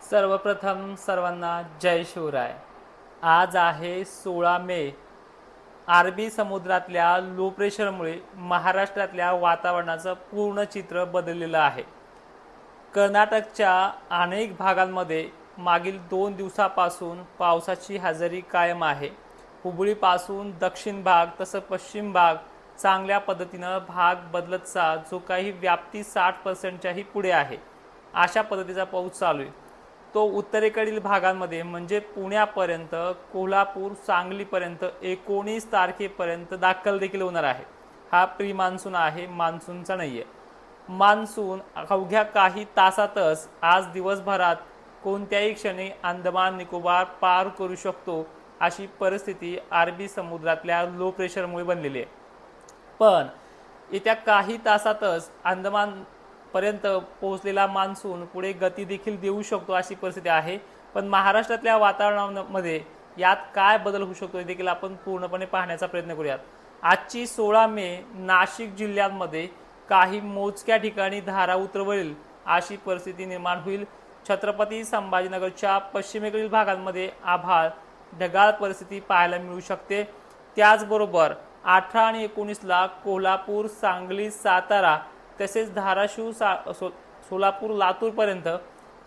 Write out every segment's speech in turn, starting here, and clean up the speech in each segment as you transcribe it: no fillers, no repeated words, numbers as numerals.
सर्वप्रथम सर्वांना जय शिवराय। आज आहे 16 मे। अरबी समुद्रातल्या लो प्रेशरमुळे महाराष्ट्रातल्या वातावरणाचं पूर्ण चित्र बदललेलं आहे। कर्नाटकच्या अनेक भागांमध्ये मागील 2 दिवसापासून पावसाची हजेरी कायम आहे। हुबळीपासून दक्षिण भाग तसं पश्चिम भाग चांगल्या पद्धतीनं भाग बदलतचा जो काही व्याप्ती 60%च्याही पुढे आहे अशा पद्धतीचा पाऊस चालू आहे। तो उत्तरेकडील भागांमध्ये म्हणजे पुण्यापर्यंत, कोल्हापूर, सांगलीपर्यंत 19 तारखेपर्यंत दाखल देखील होणार आहे। हा प्री मान्सून आहे, मान्सूनचा नाही आहे। मान्सून अवघ्या काही तासातच आज दिवसभरात कोणत्याही क्षणी अंदमान निकोबार पार करू शकतो अशी परिस्थिती अरबी समुद्रातल्या लो प्रेशरमुळे बनलेली आहे। पण येत्या काही तासातच अंदमान पर्यंत पोहोचलेला मान्सून पुढे गती देखील देऊ शकतो अशी परिस्थिती आहे। पण महाराष्ट्रातल्या वातावरणामध्ये यात काय बदल होऊ शकतो हे देखील आपण पूर्णपणे पाहण्याचा प्रयत्न करूयात। आजची 16 मे नाशिक जिल्ह्यामध्ये काही मोजक्या ठिकाणी धारा उतरवेल अशी परिस्थिती निर्माण होईल। छत्रपती संभाजीनगरच्या पश्चिमेकडील भागांमध्ये आभाळ ढगाळ परिस्थिती पाहायला मिळू शकते। त्याचबरोबर 18 आणि 19ला कोल्हापूर, सांगली, सातारा तसेच धाराशिव, सोलापूर, लातूरपर्यंत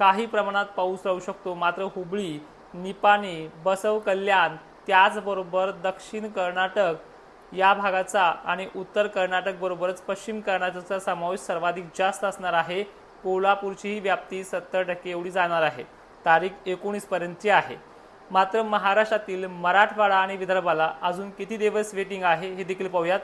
काही प्रमाणात पाऊस राहू शकतो। मात्र हुबळी, निपाणी, बसव कल्याण त्याचबरोबर दक्षिण कर्नाटक या भागाचा आणि उत्तर कर्नाटक बरोबरच पश्चिम कर्नाटकचा समावेश सर्वाधिक जास्त असणार आहे। कोल्हापूरची ही व्याप्ती 70% एवढी जाणार आहे। तारीख 19 पर्यंतची आहे। मात्र महाराष्ट्रातील मराठवाडा आणि विदर्भाला अजून किती दिवस वेटिंग आहे हे देखील पाहूयात।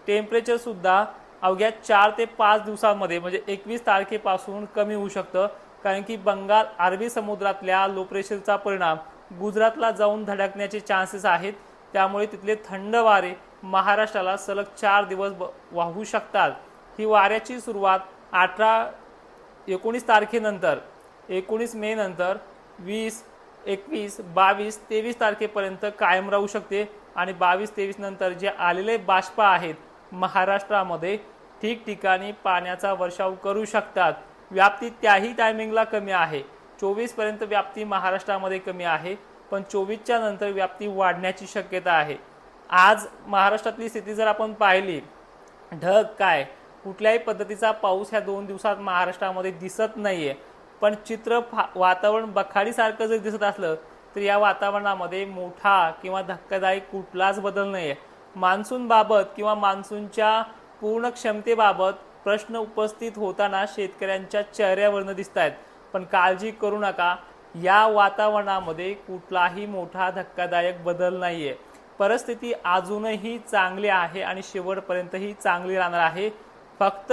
टेम्परेचर सुद्धा अवघ्या 4 ते 5 दिवसांमध्ये म्हणजे 21 तारखेपासून कमी होऊ शकतं, कारण की बंगाल अरबी समुद्रातल्या लो प्रेशरचा परिणाम गुजरातला जाऊन धडकण्याचे चान्सेस आहेत। त्यामुळे तिथले थंड वारे महाराष्ट्राला सलग 4 दिवस वाहू शकतात। ही वाऱ्याची सुरुवात 19 तारखेनंतर 19 मे नंतर 20, 21, 22, 23 तारखेपर्यंत कायम राहू शकते आणि 22-23 नंतर जे आलेले बाष्प आहेत महाराष्ट्रामध्ये ठिकठिकाणी पाण्याचा वर्षाव करू शकतात। व्याप्ती त्याही टायमिंगला कमी आहे। 24 पर्यंत व्याप्ती महाराष्ट्रामध्ये कमी आहे, पण 24च्या नंतर व्याप्ती वाढण्याची शक्यता आहे। आज महाराष्ट्रातली स्थिती जर आपण पाहिली, ढग काय कुठल्याही पद्धतीचा पाऊस ह्या 2 दिवसात महाराष्ट्रामध्ये दिसत नाहीये। पण चित्र वातावरण बखाडीसारखं जर दिसत असलं तर या वातावरणामध्ये मोठा किंवा धक्कादायक कुठलाच बदल नाहीये। मान्सून बाबत किंवा मान्सूनच्या पूर्ण क्षमतेबाबत प्रश्न उपस्थित होताना शेतकऱ्यांच्या चेहऱ्यावरनं दिसत आहेत। पण काळजी करू नका, या वातावरणामध्ये कुठलाही मोठा धक्कादायक बदल नाहीये। परिस्थिती अजूनही चांगली आहे आणि शेवटपर्यंतही चांगली राहणार आहे। फक्त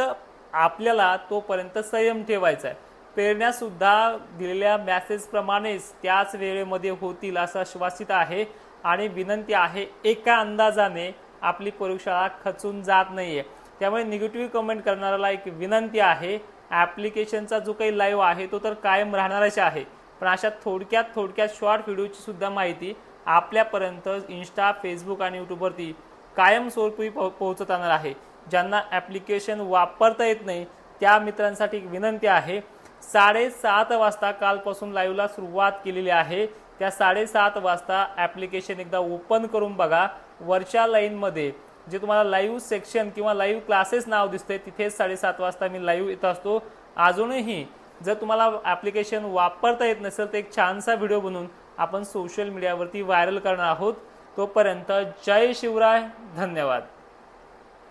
आपल्याला तोपर्यंत संयम ठेवायचा आहे। पेरण्या सुद्धा दिलेल्या मेसेजप्रमाणेच त्याच वेळेमध्ये होतील असं आश्वासित आहे आणि विनंती आहे, एका अंदाजाने आपली प्रयोगशाळा खचून जात नाहीये। त्यामुळे निगेटिव्ह कमेंट करणाऱ्याला एक विनंती आहे, ॲप्लिकेशनचा जो काही लाईव्ह आहे तो तर कायम राहणारच आहे, पण अशा थोडक्यात शॉर्ट व्हिडिओची सुद्धा माहिती आपल्यापर्यंत इंस्टा, फेसबुक आणि यूट्यूबवरती कायमस्वरूपी पोहोचत राहणार आहे। ज्यांना ॲप्लिकेशन वापरता येत नाही त्या मित्रांसाठी एक विनंती आहे, 7:30 वाजता कालपासून लाईव्हला सुरुवात केलेली आहे। त्या 7:30 वाजता ॲप्लिकेशन एकदा ओपन करून बघा। वरच्या लाईनमध्ये जे तुम्हाला लाईव्ह सेक्शन किंवा लाईव्ह क्लासेस नाव दिसते तिथेच 7:30 वाजता मी लाईव्ह येत असतो। अजूनही जर तुम्हाला ॲप्लिकेशन वापरता येत नसेल तर एक छानसा व्हिडिओ बनवून आपण सोशल मीडियावरती व्हायरल करणार आहोत। तोपर्यंत जय शिवराय, धन्यवाद।